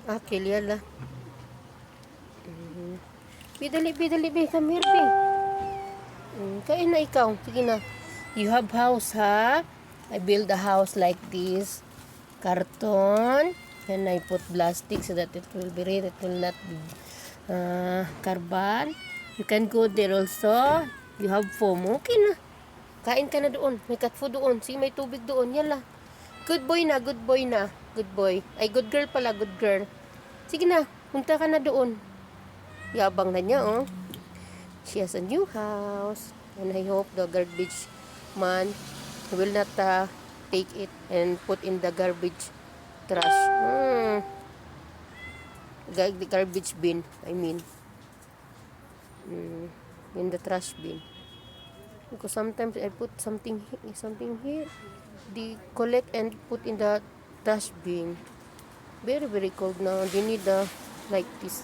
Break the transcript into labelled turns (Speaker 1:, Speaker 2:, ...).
Speaker 1: Akil, yala. Bidali, be. Come here, be. Kain na ikaw. Sige na. You have house, ha? I build a house like this. Carton. And I put plastic so that it will be red. It will not be carbon. You can go there also. You have foam. Okay na. Kain ka na doon. May cat food doon. Sige, may tubig doon. Yala. Good boy na. Good boy. Ay, good girl pala. Good girl. Sige na. Punta ka na doon. Yabang na niya, oh. She has a new house. And I hope the garbage man will not take it and put in the garbage trash. The garbage bin, I mean. In the trash bin. Because sometimes I put something here. They collect and put in the trash bin. Very, very cold now. They need like this.